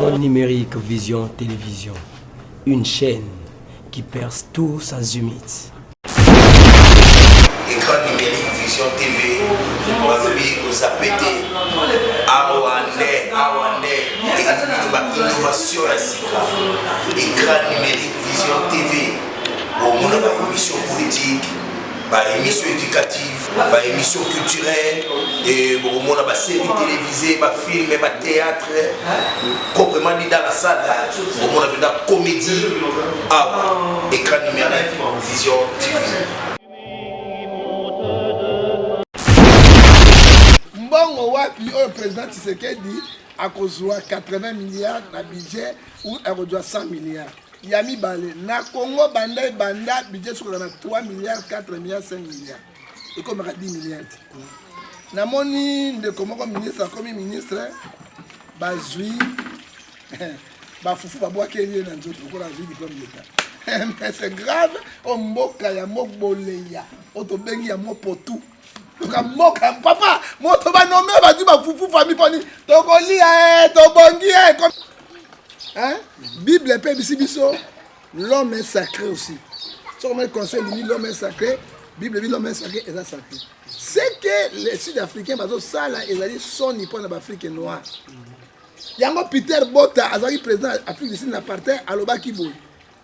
Écran numérique Vision Télévision, une chaîne qui perce tous azimuts. Écran numérique Vision TV, Babi Osapete, Awane, innovation à Sika. Écran numérique Vision TV, on a une émission politique, une émission éducative, une émission culturelle, et on a une série télévisée, un film, un théâtre, proprement dit dans la salle, on a une comédie, écran numérique Vision TV. Mbongo wapi le président Tshisekedi a kozwa 80 milliards na budget ou a kozwa 100 milliards. Yami Balé, na Congo banda budget sur 3 milliards, 4 milliards, 5 milliards. Et comme 10 milliards. Na moni de comment comme ministre bazui ba fufu ba boa keli na nzoto ko la vie diplôme d'état. Mais c'est grave, on mboka ya moboleya, on to bengi ya mopotu. Moka papa, moto ba nommé ba di ba fufu famille poni. To ko lia to bongi hein? Bible peut biso, l'homme est sacré aussi. Si on met le conseil l'homme est sacré, Bible dit l'homme est sacré et ça sacré. C'est que les Sud-Africains bazo sala ezali son ni pona ba Afrique noire. Yango Peter Bota azali président Afrique du Sud n'appartient à l'obaki boy.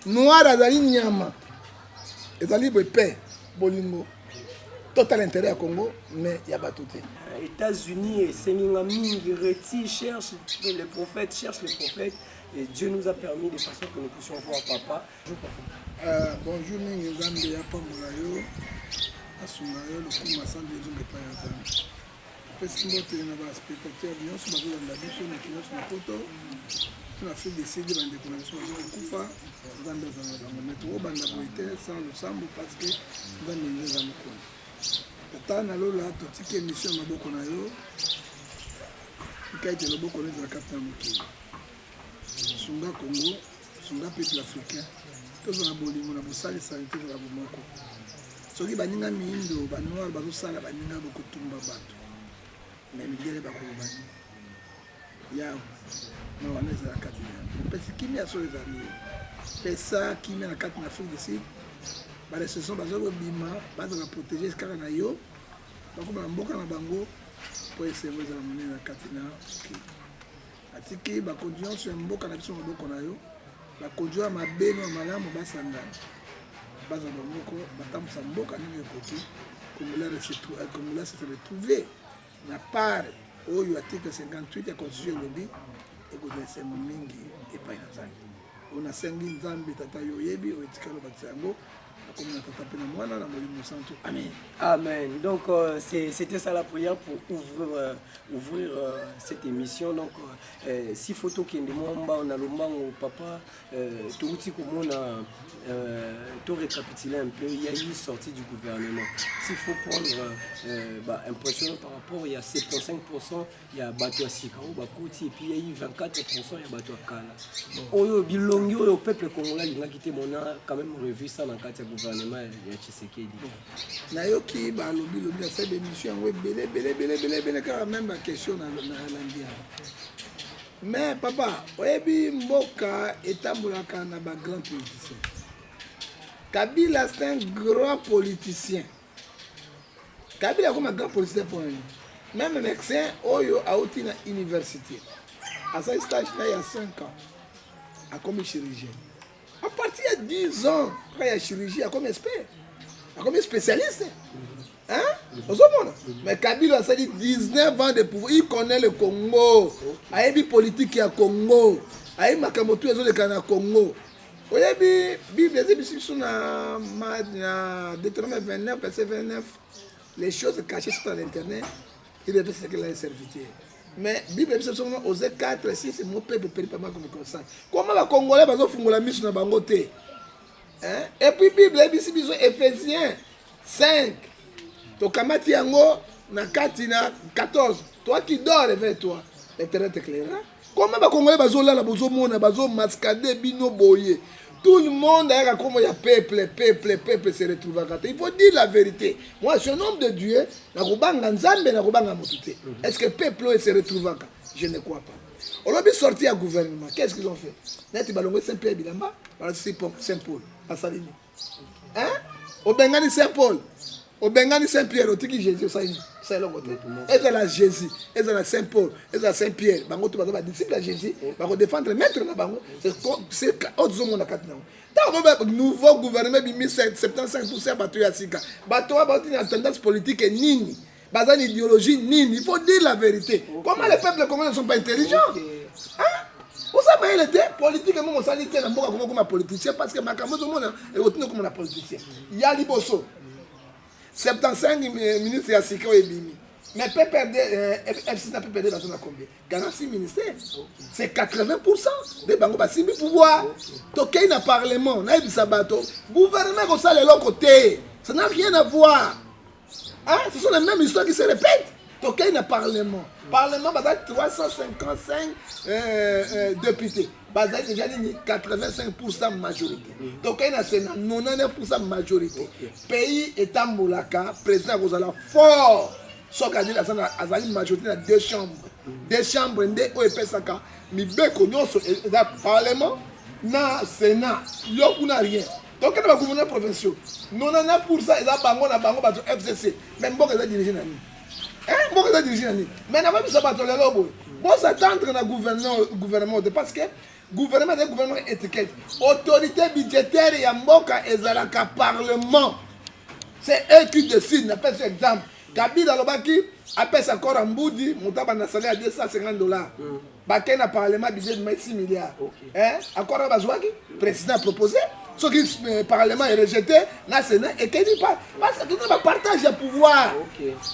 Noir azali nyama. Ezali boy paix bolingo. Total intérêt à Congo, mais il y a pas tout. États-Unis et Séninga Mingi Reti cherchent les prophètes, et Dieu nous a permis de façon que nous puissions voir papa. Bonjour, Mingi Zambi, Yapa Moulayo, Asumayo, le coup Massan de Dieu, le Payantan. Après, si nous avons un spectateur, nous avons un abisso, nous avons un photo, nous avons fait des séries de décoration, nous avons un koufa, nous avons un abisso, sans le sambo, parce que nous avons un abisso. Tata na lola totiki émission maboko na yo ikaite loboko na kata na mokili sunga Congo sunga peuple africain tozo na bolingo na bosali santé na bomoko soki baninga miindo ba noir bazo sala baninga boko tumba bato mais migere ba ko bani ya na wana za kati na pesi kimia so ezali pesa kimia na kati na Afrique du Sud. Les saisons bazo bima bazo protéger kaka na yo bako ba mboka na bango pour essayer de ramener na katina atiki ba continuer sur mboka na biso mboka na yo ba konjua mabeno malamu basanga baza bamoko batamsa mboka ni côté comme là se retrouver na part oyo article 58 ya constitution lobby et ko dese mingi et pas inazali ona sengi nzambe tata yo yebi o etikalo batsango. Amen. Amen. Donc c'était ça la prière pour ouvrir cette émission. Donc si photo qui est de moi on a le mango papa tout outil comme on a tout récapitulé un peu. Il y a eu une sortie du gouvernement. S'il faut prendre impression par rapport, il y a 75%, il y a bateau à Sikao, Bakouti, et puis il y a eu 24%, il y a bateau à Kala. Oyo bilongo au peuple congolais, il a quitté mon a quand même revu ça dans le cadre du gouvernement de Tshisekedi. Nayoki ba lobi na cette émission ouais belé car même la question na l'India. Mais papa, oyebi mboka etambulaka na ba grand politicien. Kabila c'est un grand politicien. Kabila comme un grand politicien pour lui. Même un médecin oyo a outi na université. À sa stage là il y a 5 ans. A comme chirurgien. À partir de 10 ans, quand il y a chirurgie, comme expert, comme spécialiste. Hein? Mais Kabila a dit 19 ans de pouvoir. Il connaît le Congo. Il y a des politiques au Congo. Il y a des makamotu au Congo. Il y a des Bible, Deutéronome 29, verset 29. Les choses cachées sur l'internet, il est que la servitude. Mais Bible est osé 4, 6, mon peuple périt pas mal comme constant. Comment les Congolais vont faire la mission dans Bangote? Et puis Bible est Éphésiens 5. To kamati yango na katina 14. Toi qui dors vers toi, l'internet éclairera. Comment les Congolais vont là bazo mona bazo mascader bino boye. Tout le monde a comme il y a peuple se retrouve à côté. Il faut dire la vérité. Moi, je suis un homme de Dieu. Est-ce que le peuple se retrouve à côté? Je ne crois pas. On a bien sorti à gouvernement. Qu'est-ce qu'ils ont fait? Net balongo Saint-Pierre Bilamba, c'est Saint-Paul, à Salini. Hein? Au Bengani Saint-Paul, au Bengani Saint-Pierre, au Tiki Jésus, ça y est. Et c'est la Jésus, et c'est la Saint-Paul, et c'est la Saint-Pierre. Bango tout va disciple à Jésus, bango défendre maître na bango. C'est autre zone on a quatre ans. Dans le nouveau gouvernement bi 75% bateau ya sika. Bateau a une tendance politique et nini. Basé une idéologie nini. Il faut dire la vérité. Comment les peuples congolais ne sont pas intelligents? Hein? Vous savez, il était politique et mon sanité n'a pas comme un politicien parce que ma camoufle monde est retenu comme un politicien. Il y a Liboso. 75 ministres à Sika et Bimi. Mais PPRD, FC n'a pas perdu dans son combien? Gana 6 ministères. C'est 80% des bangos basimi pouvoir. Toké na parlement, na ebisa bato. Gouvernement comme ça les l'autre côté. Ça n'a rien à voir. Hein? Ce sont les mêmes histoires qui se répètent. Toké na parlement. Parlement basé 355 députés. Basé déjà 85% majorité. Toké na Sénat 99% majorité. Pays état Molaka, président Rosala fort. Sauf qu'à dire a une majorité dans 2 chambres. 2 chambres, où il fait ça. Mais bien qu'on a le Parlement, na Sénat, il n'y a rien. Donc, il y a des gouvernements provinciaux. 99% ils ont bango FCC. Même bon, ils ont dirigé dans bon, ils ont dirigé dans mais n'a pas vu ça battre les lobos. Bon, ça tente dans le gouvernement parce que gouvernement est un gouvernement étiquette. Autorité budgétaire et Mboka et Zalaka Parlement. C'est eux qui décident. On appelle cet exemple. Kabila Lobaki appelle ça encore en Boudi, Moutaba n'a salaire à $250. Baké n'a parlement budget de 6 milliards. Hein? Encore un Bazouaki, président a proposé. Ce qui le parlement est rejeté, na Sénat, et qu'il dit pas. Parce que tout le monde partage le pouvoir.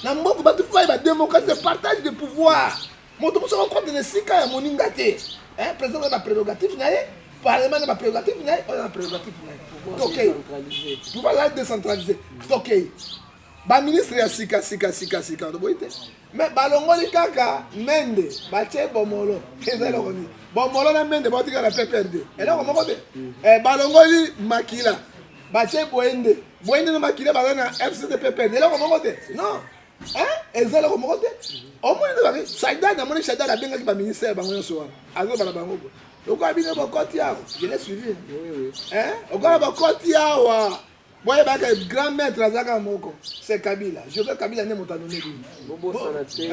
Dans le monde, il y a démocratie, le partage de pouvoir. Mon tout le monde se rend compte de ce qu'il y a mon ingate. Le président n'a pas prérogative, le parlement n'a pas prérogative, on a prérogative. Pouvoir décentralisé. Ok. Ba ministre ya sika ndo boite mais balongoli kaka mende bache bomolo ezelo koni bomolo na mende botika la PPRD eloko moko te balongoli makila bache boende na makila bazana FCD PPRD eloko moko te non ezelo moko te au moins ba saida na moni saida la benga ki ba ministère bango nyonso wana azo bana bango ko abine bokoti yao je l'ai suivi oui okala bokoti yao. Moi, le grand maître Azaka Moko, c'est Kabila. Je veux Kabila n'est mon tanonné. C'est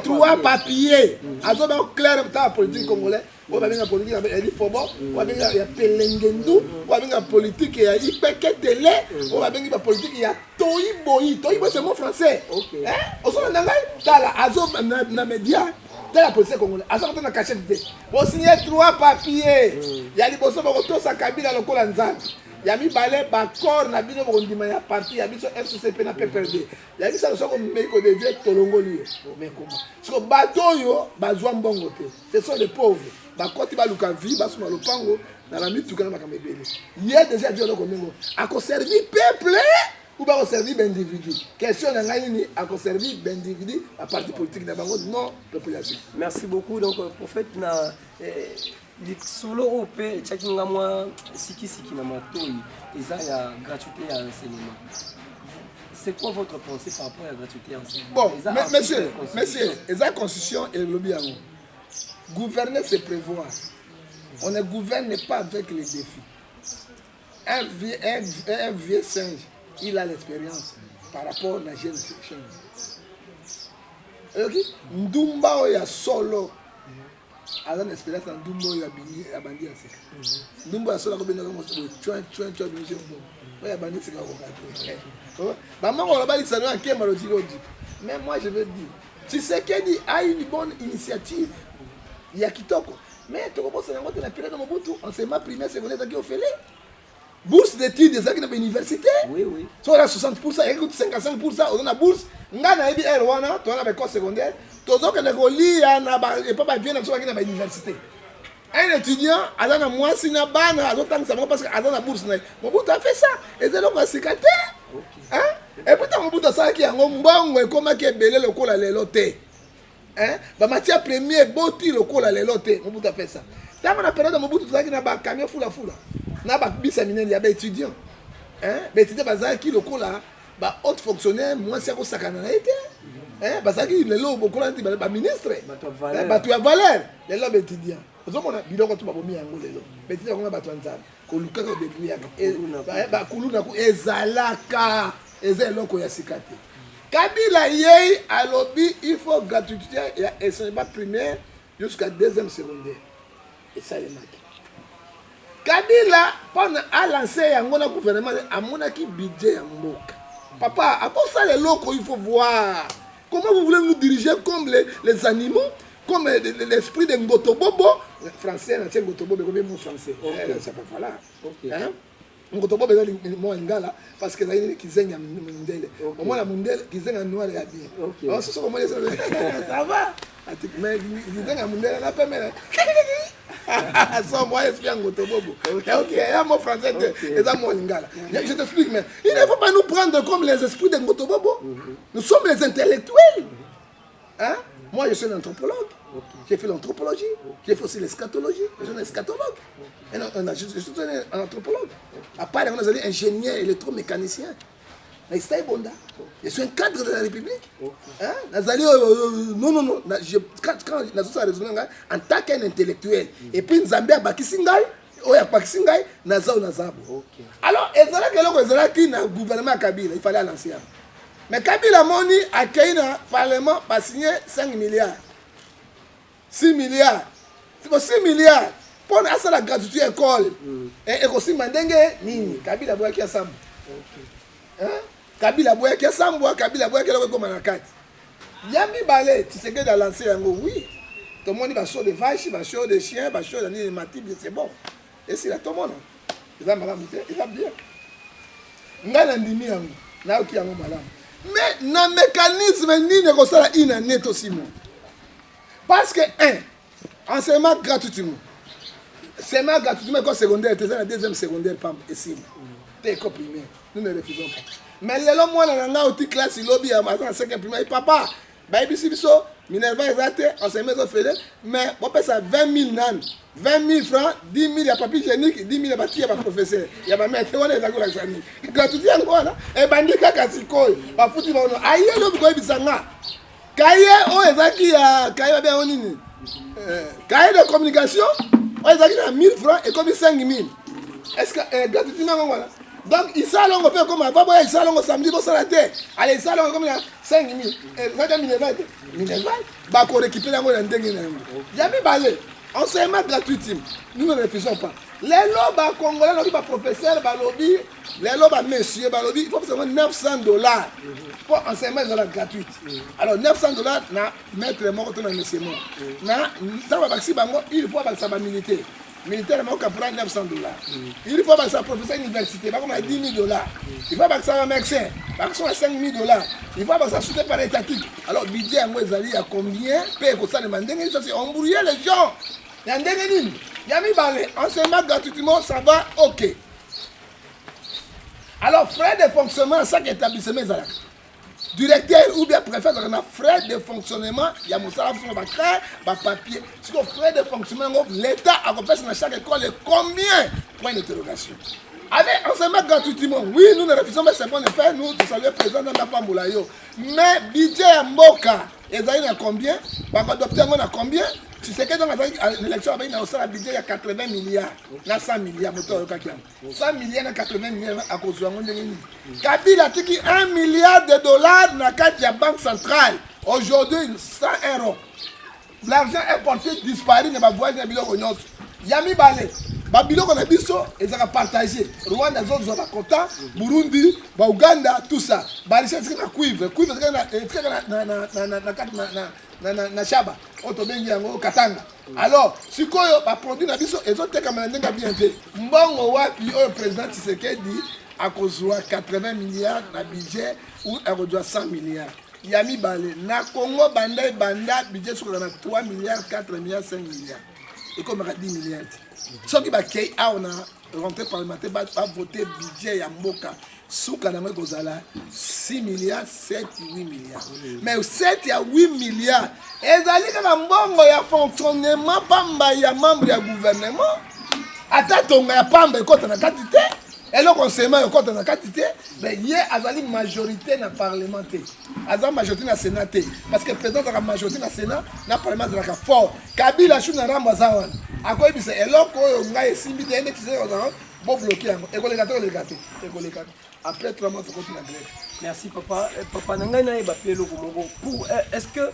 3 papiers. Azo ba clair ta politique congolais. On va bien la politique il faut bon. On va bien la Pelengendu, on va bien la politique il y a Ipeketele, on va bien la politique il y a Toyiboyi. Toyiboyi c'est mon français. Hein? On s'en a tala azo na média. Dans la politique congolaise, à ce moment on a caché de on signé 3 papiers. Il y a Liboso Bokoto sa Kabila lokola nzambi. Yami balé bakor na bino bondima ya parti ya biso FCCP na PPRD. Yami ça so comme meko de vieux tolongoli. Mais comment? Parce que bato yo bazwa mbongo te. Ce sont les pauvres. Bakoti baluka vi basuma lopango na la mitu kana makamebele. Hier déjà Dieu le kongo. A conserver peuple ou ba conserver d'individu. Question na ngani ni a conserver d'individu à parti politique na bango non population. Merci beaucoup donc prophète na solo OP tchakinga moi siki na matoi eza ya gratuité à enseignement. C'est quoi votre pensée par rapport à la gratuité à enseignement? Bon, monsieur, eza constitution et lobby yango. Gouverner c'est prévoir. On ne gouverne pas avec les défis. Un vieux singe, il a l'expérience par rapport à la jeune singe. Ndumba oya solo. Alors l'expérience en Dumbo ya bandi ya sika. Dumbo ya sola ko benda ko chouin de jembo. Ya bandi sika ko gato. Ba mango la bali ça en Kemba le dit. Mais moi je veux dire, Tshisekedi a une bonne initiative. Il y a kitoko. Mais tu comprends c'est la période de Mobutu, enseignement primaire secondaire qui offeré. Bourse d'études des acquis de l'université. Oui. Soit à 60%, et 55%, on a bourse. Ngana ebi erwana, tu as la école secondaire. Tozo que negoli et pas bien dans l'université. Un étudiant, a dans moi si na bana, d'autant ça parce que a dans la bourse na. Mobutu a fait ça. Et c'est là qu'on s'est caté. Hein? Et pourtant Mobutu ça qui a ngombongo et comment que belé le col à l'éloté. Hein? Ba matière première boti le col à l'éloté. Mobutu a fait ça. Dans la période de Mobutu ça qui na ba camion fula. Na ba bisamine il y a ba étudiant. Hein? Ba étudiant bazaki le col là, ba haute fonctionnaire, moi c'est ko sakana été. parce que les lots beaucoup là ba ministre ba tu valeur les lots étudiants ozomona biloko to babomi yango lelo betita ko ba twanza ko luka ko debrouiller ba kuluna ko ezalaka eloko ya sikate Kabila yei alobi il faut gratuité ya enseignement primaire jusqu'à deuxième secondaire et ça les marque Kabila pendant a lancé yango na gouvernement amonaki budget ya mboka papa à cause ça les locaux il faut voir comment vous voulez nous diriger comme les animaux comme l'esprit de Ngotobobo français na Ngotobobo comme mot français c'est pas voilà hein Ngotobobo est mo ngala parce que zaini kizenga mundele au moins la mundele kizenga noir ya bien alors ce sont comment ça va mais kizenga mundele na pemela ça moi esprit Ngotobobo OK ya mot français et ça mo ngala je t'explique mais il ne faut pas nous prendre comme les esprits de Ngotobobo nous sommes les intellectuels hein moi je suis un anthropologue j'ai fait l'anthropologie j'ai fait aussi l'eschatologie je suis un eschatologue je suis un anthropologue à part on a ingénieur électromécanicien mais c'est bonda je suis un cadre de la République hein non quand na ça raisonner en tant qu'un intellectuel et puis Nzambe abakisingai oya pakisingai nazao nazabo alors ezala keloko ezala ki na gouvernement Kabila il fallait lancer mais Kabila moni accueilli na parlement pas signé 5 milliards 6 milliards c'est pas 6 milliards pour asa la gratuité école et aussi mandenge nini Kabila boya ki asambu hein Kabila boya ki asambu Kabila boya ki loko comme na kati yambi balé tu sais que dans lancer yango oui tout le monde va show de vaches va show de chiens va show de matibes c'est bon et c'est là tout le monde il va mal il va bien ngana ndimi yango na oki yango malamu mais na mécanisme nini ko sala ina neto simo parce que enseignement gratuitement enseignement gratuitement école secondaire c'est la deuxième secondaire pam et sim t'es école primaire nous ne refusons pas mais le moi na oti classe lobby à 5e primaire papa ba ibisi biso Minerva ezate enseignement fait mais on paye ça 20 000 nan 20 000 francs 10 000 ya papier hygiénique 10 000 ya bati ya professeur ya ba maître on est d'accord avec ça gratuité yango wana e bandika kasikoy ba futi ba ono aye lo ko bisanga kaye o ezaki ya kaye ba onini kaye de communication o ezaki na 1000 francs et comme 5 000 est-ce que gratuité nango wana donc il s'allonge un peu comme avant il s'allonge samedi pour la terre allez il s'allonge comme 5 000 et ça donne 1000 bah qu'on récupère la monnaie ndenge na yango jamais balé enseignement gratuit nous ne refusons pas les lobes congolais lobby ba professeur ba lobby les lobes messieurs ba lobby il faut seulement $900 pour enseignement gratuit alors $900 na maître moko to na monsieur moko na ça va baxi bango il faut ba ça ba militaire militaire moko prend $900 il faut que ça professeur université ba comme $10 000 il faut que ça médecin ba comme $5 000 il faut que ça soutenu par étatique alors budget en ezali à combien paye ko ça demander ça c'est embrouiller les gens y a ndenge nini yami balé enseignement gratuitement ça va OK alors frais de fonctionnement ça qui établissement ezala directeur ou bien préfet on a frais de fonctionnement il y a mosala sur ba créer ba papier si on frais de fonctionnement l'état a compensé dans chaque école combien point d'interrogation avec enseignement gratuitement oui nous ne refusons pas c'est bon de faire nous saluer le président de la Pambulayo mais budget à Mboka ezali na combien ba adopter on a combien tu sais que dans l'élection avec na osala budget ya 80 milliards na 100 milliards moto yokakia 100 milliards na 80 milliards à cause de ndenge Kabila tiki $1 milliard na carte ya banque centrale aujourd'hui 100 €. L'argent est porté disparu na ba voyage na biloko nyonso yami balé ba biloko na biso ezaka partager Rwanda zozo ba content Burundi ba Uganda tout ça ba richesse na cuivre na shaba oto bengi yango katanga alors sikoyo ba produit na biso ezoteka mandenga bien te mbongo wapi o président Tshisekedi akozwa 80 milliards na budget ou akozwa 100 milliards yami balé na Congo banda budget sur na 3 milliards 4 milliards 5 milliards et comme 10 milliards ce qui va kei a on a rentré parlementaire va voter budget ya mboka souka na meko zala 6 milliards 7 8 milliards mais 7 ya 8 milliards ezali ka mbongo ya fonctionnement pamba ya membre ya gouvernement ata tonga ya pamba ekota na katite Et le conseil, quand on a quantité, mais il y a une majorité dans le Parlement. Il y a une majorité dans le Sénat. Parce que le président de la majorité dans le Sénat, dans le Parlement, c'est fort. Kabila, je suis dans le Ramazawan. À quoi il dit, et là, quand on a essayé de bloquer, et qu'on les gâte. Après 3 mois, on continue la grève. Merci, papa. Papa, est-ce que,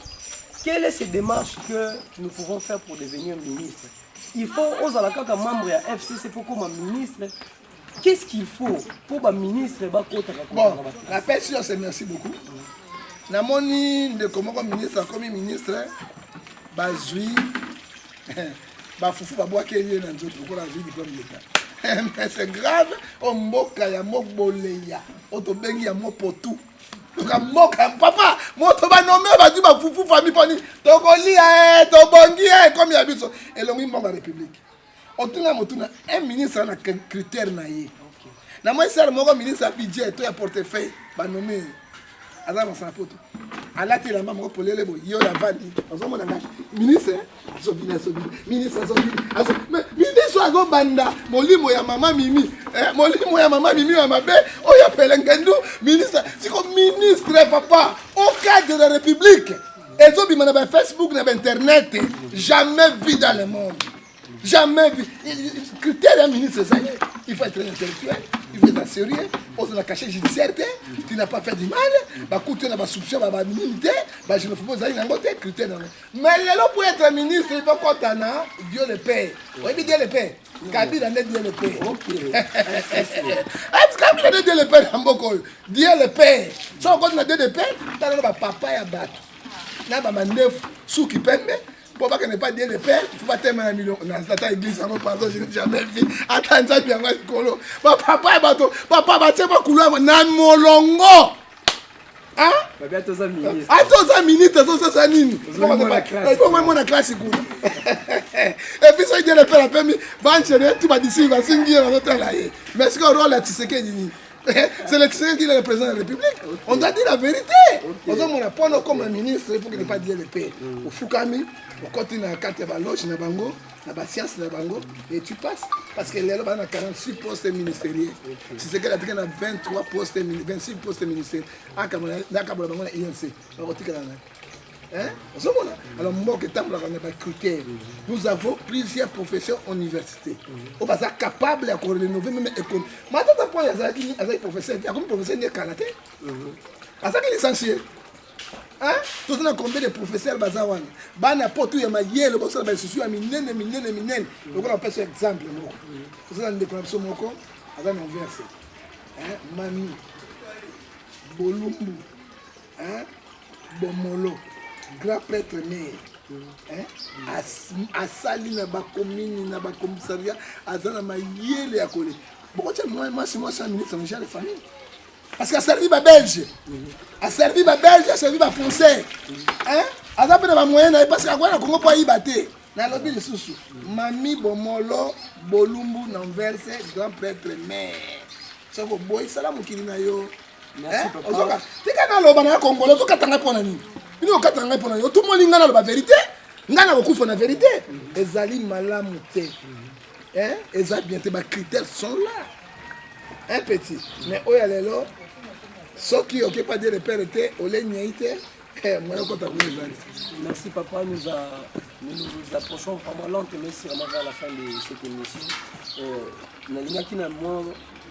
quelle est cette démarche que nous pouvons faire pour devenir ministre? Il faut, aux alakaka membres à FCC pour comme ministre. Qu'est-ce qu'il faut pour un ministre? Bon, la personne, c'est merci beaucoup. Namoni de comment ministre, comme ministre, Bazoui, Bafoufou, Baboua Kélié, Nanzo, pour la vie du diplôme d'État. Mais c'est grave, on moque à Moboleya, on te bengi à Mopotou. Donc, papa, moi, tu vas nommer, tu vas Foufou, famille, Tokoli, Tobongi, comme il y a vu ça. Et l'on y la République. On tourne un ministre a un critère naïe. Na moi c'est le ministre a budget tout un portefeuille ba nommé azama sana poto. Ala te la maman pour les bo yo la vandi. Ozomo na ministre ministre mais ministre azo banda molimo ya mama Mimi ya mabe o ya pelengendu ministre c'est comme ministre papa au cadre de la République. Et zo bi na Facebook na internet jamais vu dans le monde. Jamais vu. Critère d'un ministre, c'est ça. Il faut être intellectuel, il faut être sérieux, on a caché judiciaire, tu n'as pas fait du mal, tu n'as pas soupçon, je ne faut pas aller critère. Mais pour être ministre, il faut qu'on Dieu le paie. Oui, Dieu le paie. Kabila n'est Dieu le paie. Kabila n'est Dieu le paie. Dieu le paie. Si on a Dieu le paie, tu as papa et battu. Tu as neuf sous qui pèment. Pour pas qu'on n'ait pas Dieu le Père, il ne faut pas tellement un million. Dans cette église, pardon, je n'ai jamais vu. Attends, ça vient de colo. Papa, papa, c'est pas couloir, nan molongo. Hein? Attends, ça minute. Ça nini. Il faut même la classe. Et puis, ça, Dieu le Père a permis. Tu vas dire, va signer dans notre là. Mais ce qu'on rôle là, tu sais qu'il dit. C'est le Tshisekedi qui est le président de la République. On doit dire la vérité. On doit prendre comme un ministre, il faut qu'il n'ait pas dit le paix. Au Fukami, au côté de la carte de la loge, de la science de Bango, et tu passes. Parce que là, on a 46 postes ministériels. Tshisekedi a 23 postes, 26 postes ministériels. À Kabola, il y a INC. Alors, nous avons plusieurs professeurs à l'université. On va être capable de renouveler même l'économie. Maintenant, il y a des professeurs qui sont karaté. Il y a des licenciés. Tout le monde combien de professeurs bazawan. Bana potu ya mayele bosa ba susu ya minene. Donc on appelle ça exemple moko. Vous avez une déclaration moko avec un verset. Mami Bolumbu. Bomolo. Grand prêtre né. Asali na ba commune na ba commissariat azana mayele ya kole. Pourquoi tu moi c'est ministre de la famille. Parce qu'il a servi ma Belge. A servi ma Belge, a servi ma Français. Hein? A servi ma moyenne, parce qu'il y a un Congo pour y battre. Dans le lobby de Soussou. Mami Bomolo, Bolumbu, Nanverse, grand prêtre mère. C'est pour boy, salam au Kirinayo. Merci, papa. Tu es dans le Congolais, tu es dans le Congolais. Tu es dans le Congolais. Tout le monde est dans la vérité. Tu es dans la vérité. Les alliés malamoutés. Les critères sont là. Un petit. Mais où est là? Ceux qui n'ont pas dit le père était, au lait niaïté, merci papa, nous approchons vraiment lentement sûrement vers la fin de cette émission. Il y a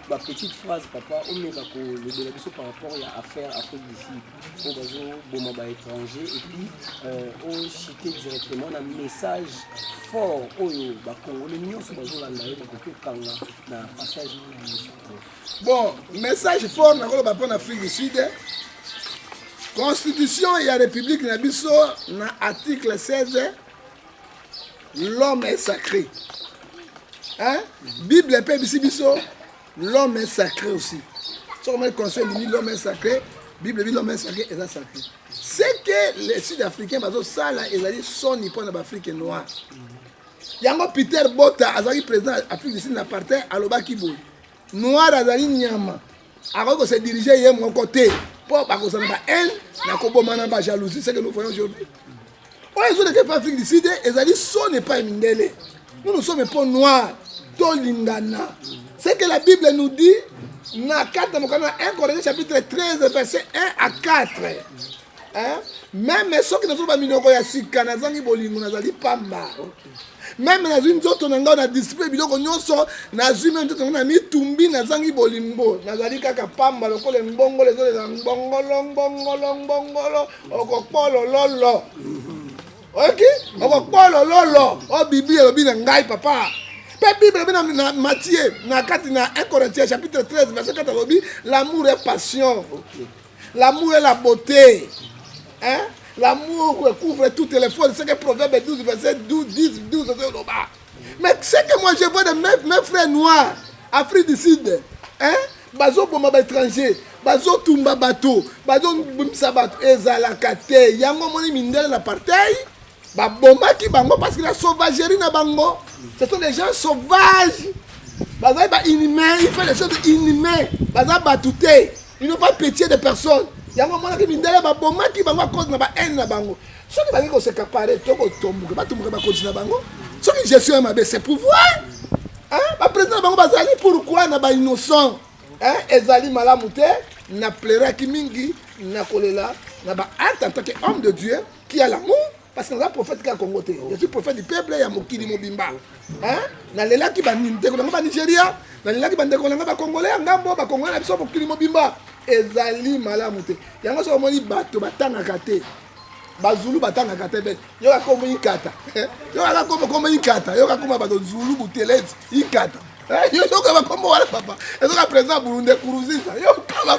ma petite phrase papa, on met le délégation par rapport à l'affaire Afrique d'ici, au bateau étranger, et puis on chité directement un message fort au Congolais, nous sommes dans le passage. Bon, message fort dans l'Afrique du Sud. Constitution et la République Nabiso, dans l'article 16, l'homme est sacré. Hein? Bible et Biso, l'homme est sacré aussi. Si on met le conseil, l'homme est sacré, Bible dit l'homme est sacré et ça sacré. C'est que les Sud-Africains, ça là, ils ont dit son nippon en Afrique noire. Il y a un Peter Bota, président de l'Afrique du Sud, n'appartient à l'Obakiboui. Noir azali nyama ako se diriger hier mon côté pour pas que ça n'a pas haine na ko bomana ba jalousie c'est que nous voyons aujourd'hui. Les autres de l'Afrique du Sud ezali son n'est pas mindele. Nous sommes pas noirs tolingana C'est que la Bible nous dit, dans 1 Corinthiens chapitre 13, verset 1 à 4. Hein? Même ceux qui ne sont pas minoko ya sika, nazangi bolingo, nazali pamba. Même dans une autre on a display biloko nyonso, nazui même tout on a mis tumbi nazangi bolingo, nazali kaka pamba lokole mbongo les autres mbongolo, okopolo lolo. OK? Okopolo lolo, o bibi elobi na ngai papa. Bible dans Matthieu, dans 1 Corinthiens chapitre 13, verset 4, l'amour est passion. L'amour est la beauté. Hein? L'amour couvre toutes les fautes. C'est que Proverbe 12, verset 12, 12. Mais c'est que moi je vois de mes frères noirs, Afrique du Sud, hein? Bazo bomba étranger, bazo tumba bateau, bazo bimsa bateau, ezalakate, yango moni mindele l'apartheid. Bah bomba qui bango parce que la sauvagerie na bango, ce sont des gens sauvages. Baza ba inhumains, ils font des choses inhumaines. Baza batouté, ils n'ont pas pitié de personne. Yango mona qui mindele ba bomba qui bango à cause na ba haine na bango. Ceux qui bango se caparer toko tombuka, ba tombuka ba continue na bango. Ceux qui gestion ma c'est pouvoir. Hein? Ba président bango bazali pourquoi na ba innocent. Hein? Ezali malamute na plaira ki mingi na kolela na ba acte en tant qu'homme de Dieu qui a l'amour. Parce que nous avons prophète qui a Congo. Je suis prophète du peuple, il y a Mokili Mobimba. Hein? Dans les lacs qui sont en Nigeria, dans les lacs qui sont Congolais, Ngambo, Congolais, ils sont Mokili Mobimba. Ezali Malamute. Il y a un peu de bateau, batanga kate. Bazulu batanga kate. Il y a comme une kata. Il y a comme une kata. Il y a comme un Zulu boutelet, une kata. Il y a comme un papa. Et donc, à présent, Burundi, Kourouzi, il y a comme un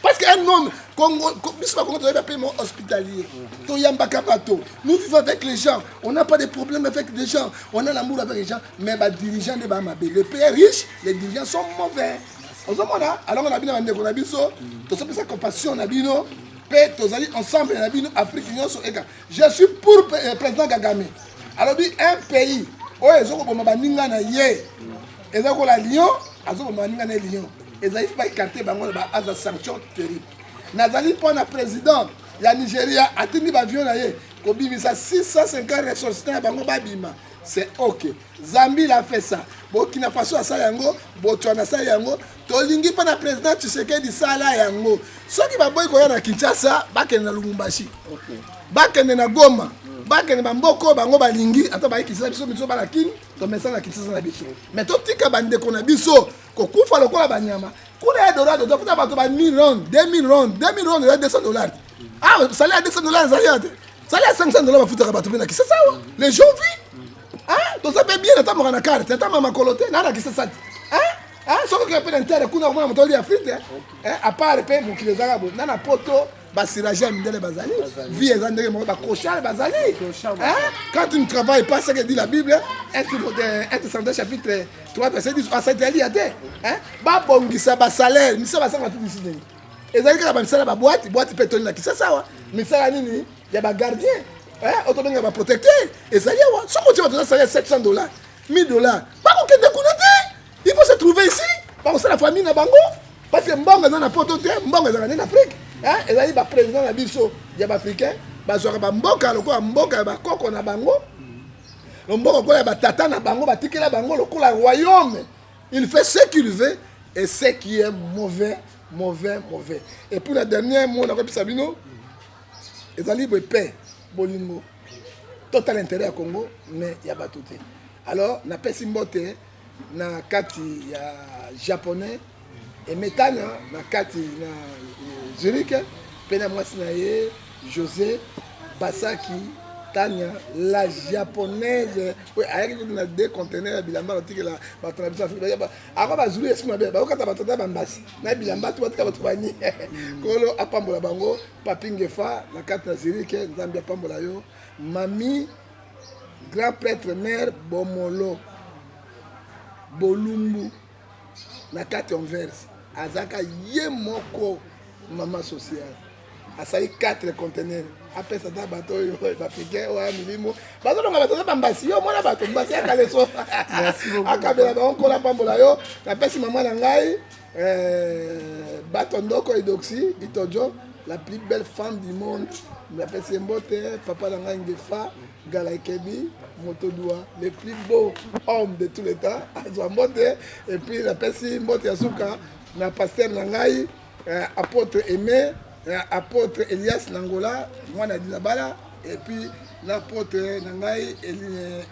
parce qu'un homme, hospitalier, nous vivons avec les gens, on n'a pas de problème avec les gens, on a l'amour avec les gens, mais les dirigeants ne sont pas mauvais. Le pays est riche, les dirigeants sont mauvais. Alors on a bien des compassion, ensemble, Afrique, je suis pour le président Kagame. Alors un pays, ils n'arrivent pas à écarter les sanctions terribles. Nazali pour le président de la Nigeria a tenu l'avion il 650 ressortissants à Babima. C'est OK. Zambie l'a fait ça. Burkina Faso a ça yango, Botswana ça yango. Tolingi pas le président Tshisekedi ça là yango. Ceux qui va boy koya na Kinshasa, bakende na Lubumbashi. OK. Bakende na Goma. Bakende bamboko bango balingi ata ba Kinshasa biso biso ba la king, to mesa na Kinshasa na biso. Mais to tika bande ko na biso. Kokufa lokola banyama kuna $1 doit faire bato ba 1000 rand 2000 rand $200. Ah salaire $200 zaliate salaire $500 ba futa bato bena kisa sawa les gens vivent ah to ça bien na tamora na carte ta mama kolote na na kisa sati ah soko que pe inter kuna kwa motoli afrique à part pe mu kilezaka bo na poto basiraje mindele bazali vie ezandeke mo ba kochal bazali quand tu ne travailles pas ce que dit la Bible 1 chapitre 3 verset 10 à cette aliate ba bongisa ba salaire misa ba sanga tout ici ezali ka ba misala ba boîte petoni na kisa sawa misala nini ya ba gardien otobenga ba protecteur ezali wa soko tu vas salaire $700 $1000 ba ko kende kunate il faut se trouver ici ba ko la famille na bango parce que mbongo na poto te mbongo za na Afrique et là il va président la biso ya ba africain ba zo ba mboka lokola mboka ba koko na bango le mboka ko ya ba tata na bango ba tikela bango lokola royaume il fait ce qu'il veut et ce qui est mauvais. Et pour la dernière mot na ko bisabino ezali bo paix bolingo total intérêt à Congo mais ya ba tout. Alors na pesi mbote na kati ya japonais et maintenant na kati na Zurich pena mwasi na ye José Basaki Tania la japonaise oui avec na deux conteneurs bilamba otike la batrabiso afrique aba bazulu esima be ba okata batata bambasi na bilamba tu batika batubani kolo apambola bango papingefa na kati na Zurich nzambi apambola yo mami grand prêtre mère Bomolo Bolumbu na kati Anvers azaka ye moko maman sociale asali 4 conteneurs après ça da bateau yo africain wa milimo bazo longa bato bambasi yo mona bato mbasi akaleso akabela ba onko la pambola yo na pesi maman na ngai bato ndoko idoxi itojo la plus belle femme du monde. Je m'appelle Sembote, papa Langa Ngefa, Gala Kebi, Motodoua, le plus beau homme de tous les temps, Azwambote, et puis je m'appelle Sembote Yasuka, le pasteur Nangaï, apôtre Aimé, apôtre Elias Nangola, moi Nadinabala, et puis l'apôtre Nangaï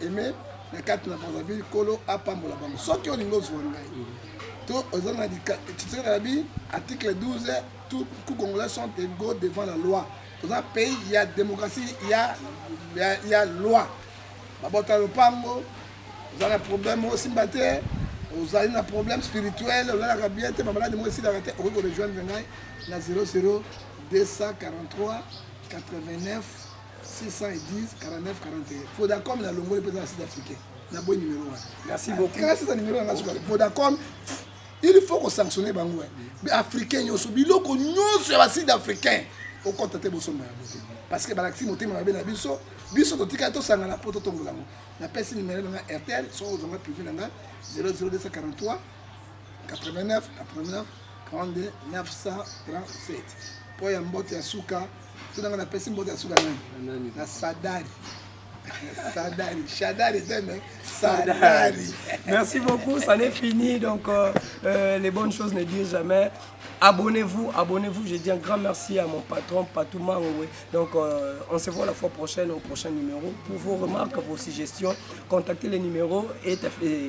Aimé, la carte de la Brazzaville, Kolo, Apambola Bango. Ce qui est au niveau de article 12, tous les Congolais sont égaux devant la loi. Dans un pays, il y a démocratie, il y a loi. Vous avez un problème aussi, vous avez un problème spirituel, vous avez un bien, vous avez rejoindre 00 243 89 610 49 41. Vodacom, la Longo, le président sud-africain. Un bon numéro. Merci beaucoup. Grâce à ce numéro, Vodacom, il faut qu'on sanctionne les Bangouais. Les Africains, ils sont sur la sud-africain. Au contacter vos sommes. Parce que les moté m'a bien abisso. Bisso de Tikato Sangana Poto Tongolango. La personne numéro de RTL, sont aux hommes privés 00243 89 89 42 937. Pour Yambote Yasuka, tout le monde a personne Mbote Yasuka. La Sadari. Sadari, Sadari. Merci beaucoup, ça n'est fini, donc les bonnes choses ne disent jamais. Abonnez-vous, je dis un grand merci à mon patron Patouma. Donc on se voit la fois prochaine au prochain numéro. Pour vos remarques, vos suggestions, contactez le numéro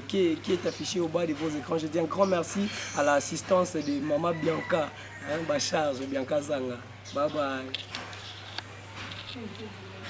qui est affiché au bas de vos écrans. Je dis un grand merci à l'assistance de Maman Bianca, Bacharge Bianca Zanga. Bye bye.